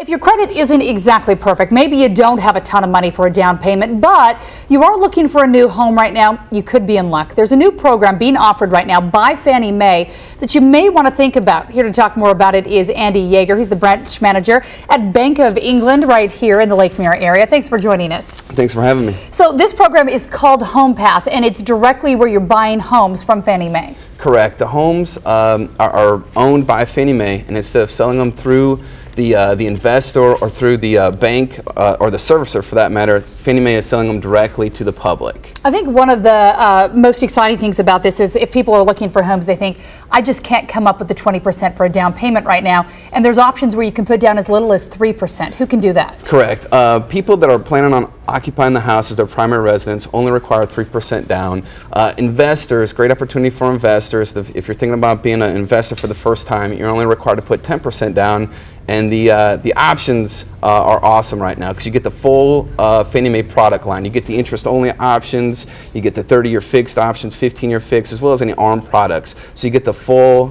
If your credit isn't exactly perfect, maybe you don't have a ton of money for a down payment, but you are looking for a new home right now, you could be in luck. There's a new program being offered right now by Fannie Mae that you may want to think about. Here to talk more about it is Andy Yeager. He's the branch manager at Bank of England right here in the Lake Mirror area. Thanks for joining us. Thanks for having me. So this program is called Home Path, and it's directly where you're buying homes from Fannie Mae. Correct. The homes are owned by Fannie Mae, and instead of selling them through the investor or through the bank or the servicer for that matter, Fannie Mae is selling them directly to the public. I think one of the most exciting things about this is if people are looking for homes, they think, I just can't come up with the 20% for a down payment right now. And there's options where you can put down as little as 3%. Who can do that? Correct. People that are planning on occupying the house as their primary residence only require 3% down. Investors, great opportunity for investors. If you're thinking about being an investor for the first time, you're only required to put 10% down. And the options are awesome right now because you get the full Fannie Mae product line. You get the interest-only options, you get the 30-year fixed options, 15-year fixed, as well as any ARM products. So you get the full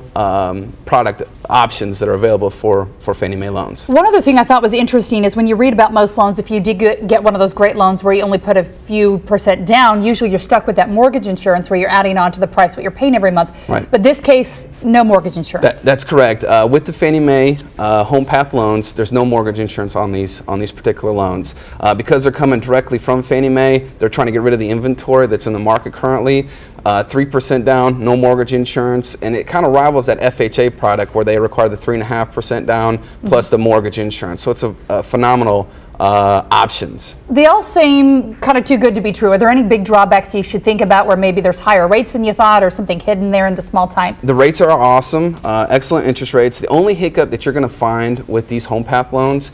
product options that are available for Fannie Mae loans. One other thing I thought was interesting is when you read about most loans, if you did get one of those great loans where you only put a few percent down, usually you're stuck with that mortgage insurance where you're adding on to the price what you're paying every month. Right. But this case, no mortgage insurance. That's correct. With the Fannie Mae Home Path loans, there's no mortgage insurance on these particular loans. Because they're coming directly from Fannie Mae, they're trying to get rid of the inventory that's in the market currently. 3% down, no mortgage insurance, and it kind of rivals that FHA product where they require the 3.5% down plus the mortgage insurance. So it's a phenomenal options. They all seem kind of too good to be true. Are there any big drawbacks you should think about where maybe there's higher rates than you thought or something hidden there in the small type? The rates are awesome, excellent interest rates. The only hiccup that you're going to find with these Home Path loans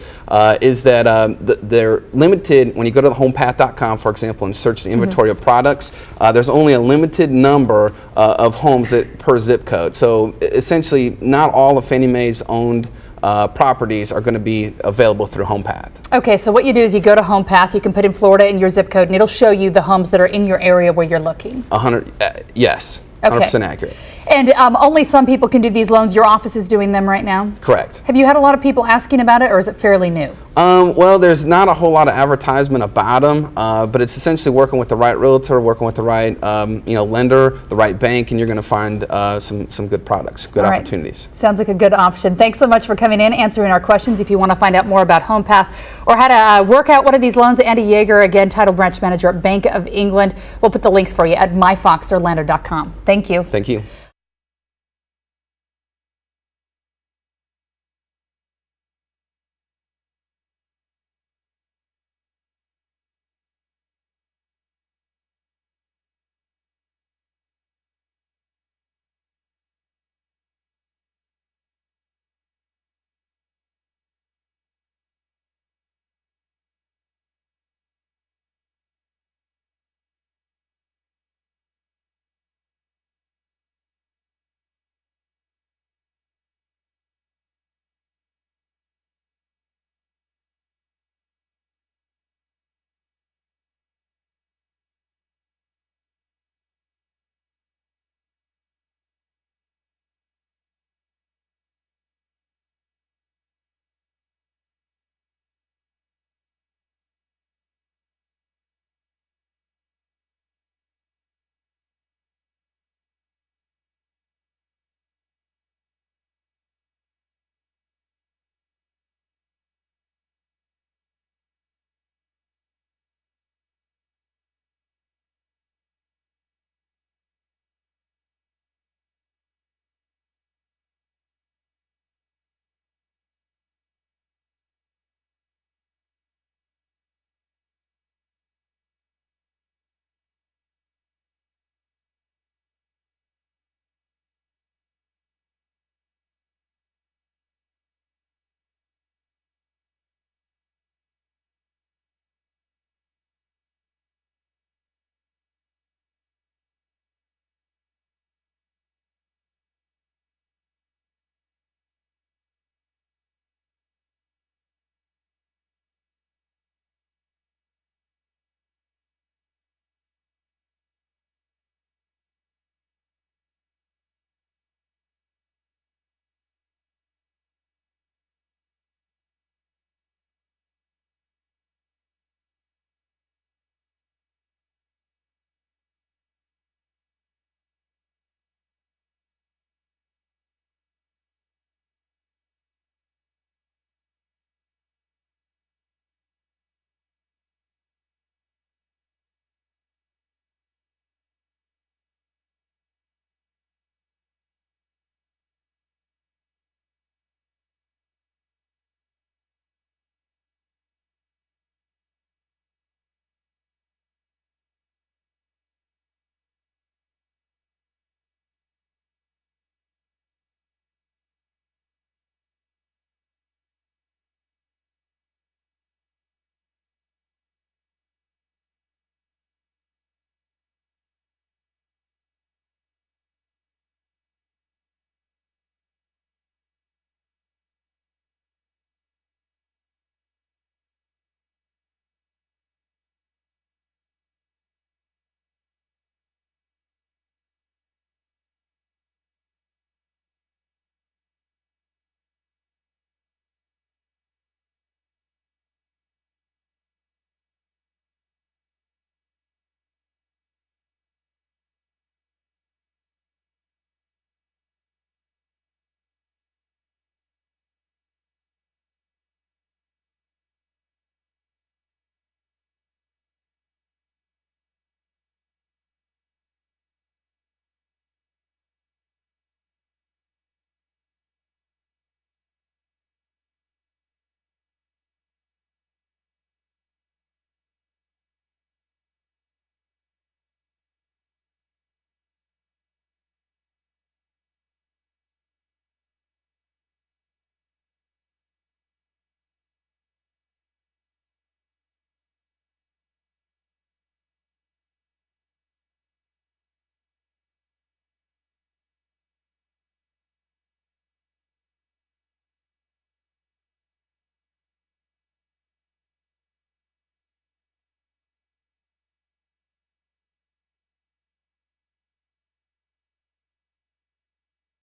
is that they're limited. When you go to the homepath.com, for example, and search the inventory of products, there's only a limited number of homes per zip code. So essentially, not all of Fannie Mae's owned properties are going to be available through Home Path. Okay, so what you do is you go to Home Path, you can put in Florida in your zip code, and it'll show you the homes that are in your area where you're looking. Yes, 100% okay. accurate. And only some people can do these loans. Your office is doing them right now? Correct. Have you had a lot of people asking about it, or is it fairly new? Well, there's not a whole lot of advertisement about them, but it's essentially working with the right realtor, working with the right lender, the right bank, and you're going to find some good products, good opportunities. Sounds like a good option. Thanks so much for coming in, answering our questions. If you want to find out more about Home Path or how to work out one of these loans, Andy Yeager, again, Title Branch Manager at Bank of England. We'll put the links for you at myfoxorlando.com. Thank you. Thank you.